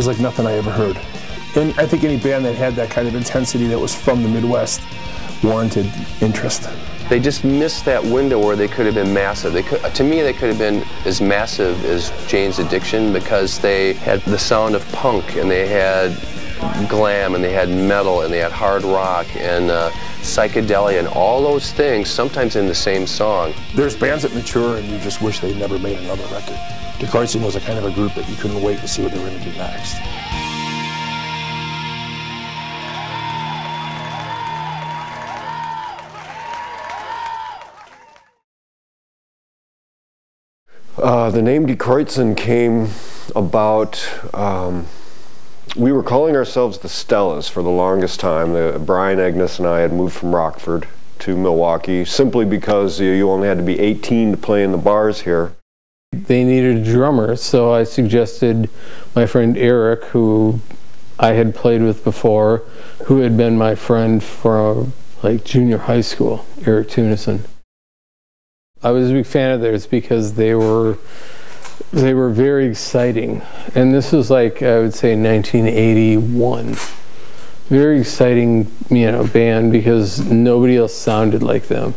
was like nothing I ever heard. And I think any band that had that kind of intensity that was from the Midwest warranted interest. They just missed that window where they could have been massive. To me, they could have been as massive as Jane's Addiction because they had the sound of punk, and they had glam, and they had metal, and they had hard rock, and psychedelia, and all those things, sometimes in the same song. There's bands that mature and you just wish they'd never made another record. Die Kreuzen was a kind of a group that you couldn't wait to see what they were going to do next. The name Die Kreuzen came about, we were calling ourselves the Stellas for the longest time. Brian, Agnes, and I had moved from Rockford to Milwaukee simply because you only had to be 18 to play in the bars here. They needed a drummer, so I suggested my friend Eric, who I had played with before, who had been my friend from like junior high school, Eric Tunison. I was a big fan of theirs because they were very exciting, and this was like, I would say, 1981. Very exciting, band because nobody else sounded like them.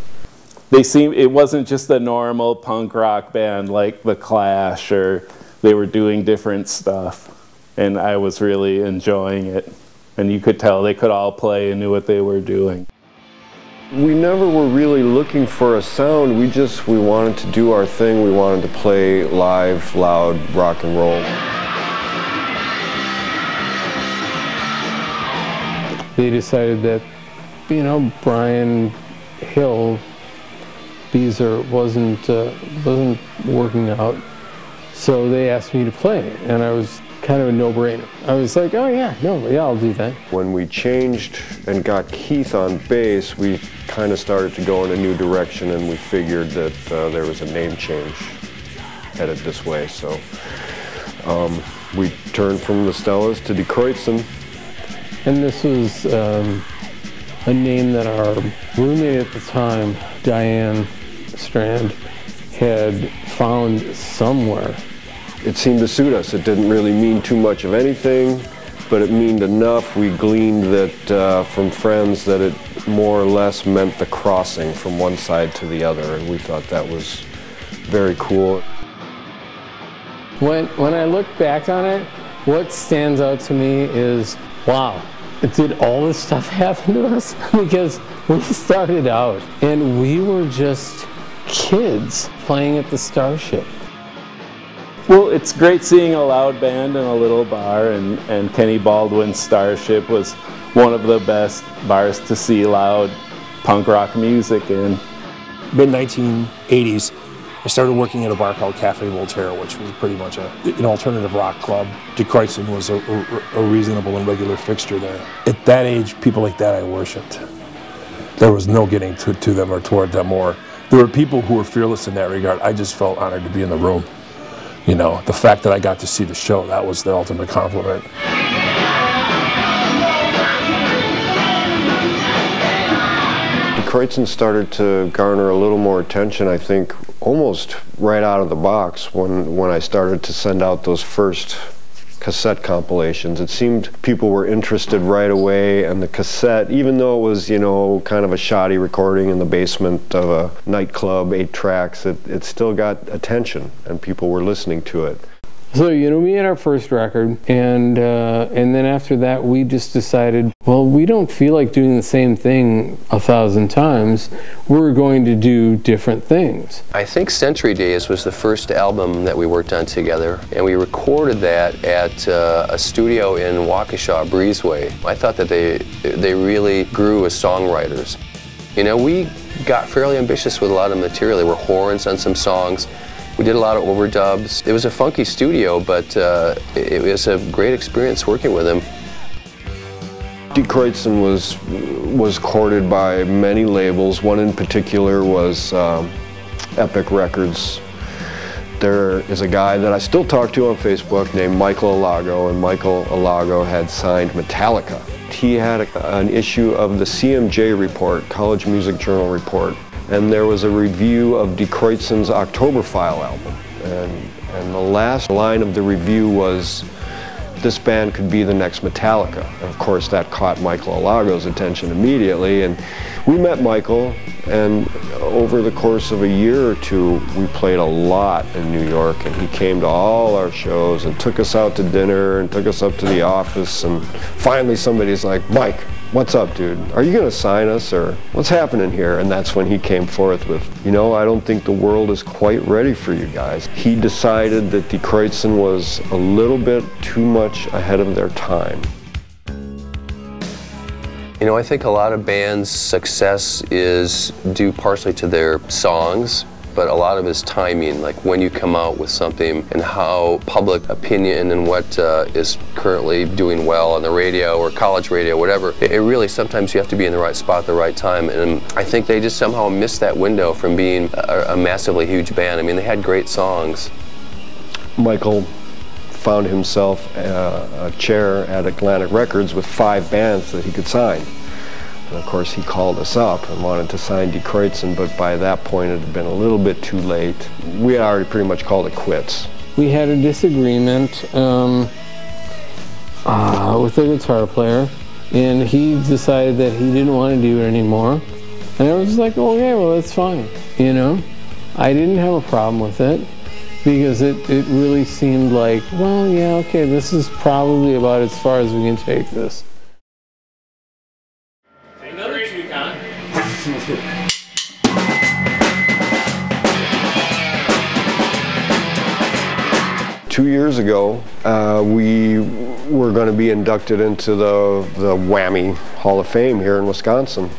It wasn't just a normal punk rock band like The Clash, or they were doing different stuff, and I was really enjoying it. And you could tell they could all play and knew what they were doing. We never were really looking for a sound. We wanted to do our thing. We wanted to play live, loud rock and roll. They decided that, Brian Hill, Beezer, wasn't working out, so they asked me to play, and I was kind of a no-brainer. I was like, oh yeah, I'll do that. When we changed and got Keith on bass, we kind of started to go in a new direction, and we figured that there was a name change headed this way. So we turned from the Stellas to Die Kreuzen. And this was a name that our roommate at the time, Diane Strand, had found somewhere. It seemed to suit us. It didn't really mean too much of anything, but it meant enough. We gleaned that from friends that it more or less meant the crossing from one side to the other, and we thought that was very cool. When I look back on it, what stands out to me is, wow, did all this stuff happen to us? Because we started out and we were just kids playing at the Starship. Well, it's great seeing a loud band in a little bar, and Kenny Baldwin's Starship was one of the best bars to see loud punk rock music in. Mid-1980s, I started working at a bar called Cafe Voltaire, which was pretty much an alternative rock club. Die Kreuzen was a reasonable and regular fixture there. At that age, people like that I worshipped. There was no getting to them or toward them, or there were people who were fearless in that regard. I just felt honored to be in the room. The fact that I got to see the show, that was the ultimate compliment. Die Kreuzen started to garner a little more attention, I think, almost right out of the box when I started to send out those first cassette compilations. It seemed people were interested right away, and the cassette, even though it was, kind of a shoddy recording in the basement of a nightclub, 8 tracks, it still got attention, and people were listening to it. So, we had our first record, and then after that, we just decided, well, we don't feel like doing the same thing 1,000 times. We're going to do different things. I think Century Days was the first album that we worked on together, and we recorded that at a studio in Waukesha, Breezeway. I thought that they really grew as songwriters. We got fairly ambitious with a lot of material. There were horns on some songs. We did a lot of overdubs. It was a funky studio, but it was a great experience working with him. Die Kreuzen was courted by many labels. One in particular was Epic Records. There is a guy that I still talk to on Facebook named Michael Alago, and Michael Alago had signed Metallica. He had an issue of the CMJ report, College Music Journal report, and there was a review of Die Kreuzen's Oktoberfile album. And the last line of the review was, this band could be the next Metallica. And of course, that caught Michael Alago's attention immediately, and we met Michael, and over the course of a year or two, we played a lot in New York, and he came to all our shows and took us out to dinner and took us up to the office, and finally somebody's like, "Mike, what's up, dude? Are you gonna sign us, or what's happening here?" And that's when he came forth with, "You know, I don't think the world is quite ready for you guys." He decided that Die Kreuzen was a little bit too much ahead of their time. You know, I think a lot of bands' success is due partially to their songs, but a lot of it is timing, like when you come out with something and how public opinion and what is currently doing well on the radio or college radio, whatever. It really, sometimes you have to be in the right spot at the right time, and I think they just somehow missed that window from being a massively huge band. I mean, they had great songs. Michael found himself a chair at Atlantic Records with 5 bands that he could sign. And of course he called us up and wanted to sign Die Kreuzen, but by that point it had been a little bit too late. We had already pretty much called it quits. We had a disagreement with the guitar player, and he decided that he didn't want to do it anymore. And I was just like, okay, well, that's fine, you know? I didn't have a problem with it, because it really seemed like, well, yeah, okay, this is probably about as far as we can take this. Another tree con. 2 years ago, we were going to be inducted into the Whammy Hall of Fame here in Wisconsin.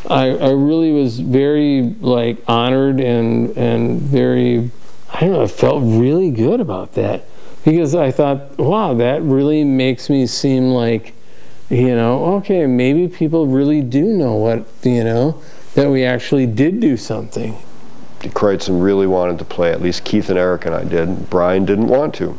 I really was very, like, honored and very, I don't know, I felt really good about that, because I thought, wow, that really makes me seem like, you know, okay, maybe people really do know what, you know, that we actually did do something. Die Kreuzen really wanted to play, at least Keith and Eric and I did. Brian didn't want to.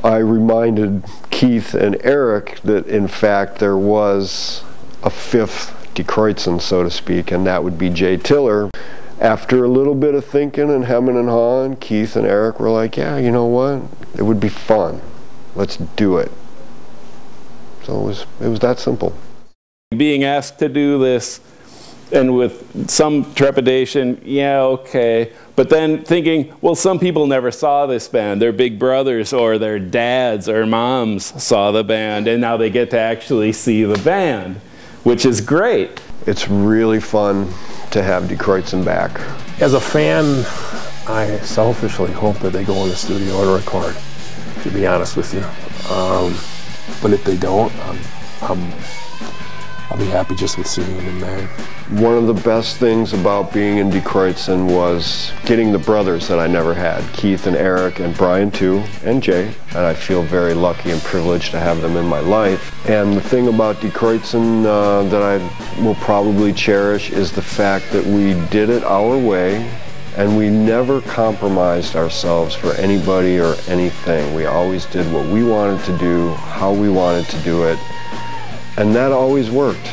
I reminded Keith and Eric that in fact there was a 5th Die Kreuzen, so to speak, and that would be Jay Tiller. After a little bit of thinking and hemming and hawing, Keith and Eric were like, yeah, you know what? It would be fun. Let's do it. So it was that simple. Being asked to do this, and with some trepidation, yeah, okay. But then thinking, well, some people never saw this band. Their big brothers or their dads or moms saw the band, and now they get to actually see the band, which is great. It's really fun to have Die Kreuzen back. As a fan, I selfishly hope that they go in the studio and record, to be honest with you. But if they don't, I'll be happy just with seeing them in there. One of the best things about being in Die Kreuzen was getting the brothers that I never had, Keith and Eric and Brian too, and Jay, and I feel very lucky and privileged to have them in my life. And the thing about Die Kreuzen that I will probably cherish is the fact that we did it our way, and we never compromised ourselves for anybody or anything. We always did what we wanted to do, how we wanted to do it, and that always worked.